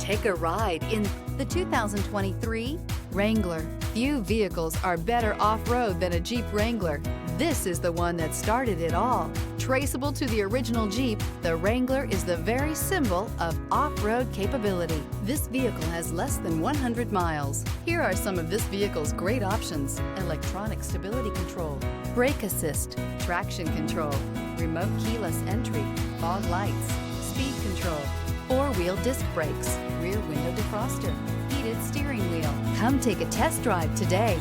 Take a ride in the 2023 Wrangler. Few vehicles are better off-road than a Jeep Wrangler. This is the one that started it all. Traceable to the original Jeep, the Wrangler is the very symbol of off-road capability. This vehicle has less than 100 miles. Here are some of this vehicle's great options: electronic stability control, brake assist, traction control, remote keyless entry, fog lights, speed control, four-wheel disc brakes, rear window defroster, heated steering wheel. Come take a test drive today.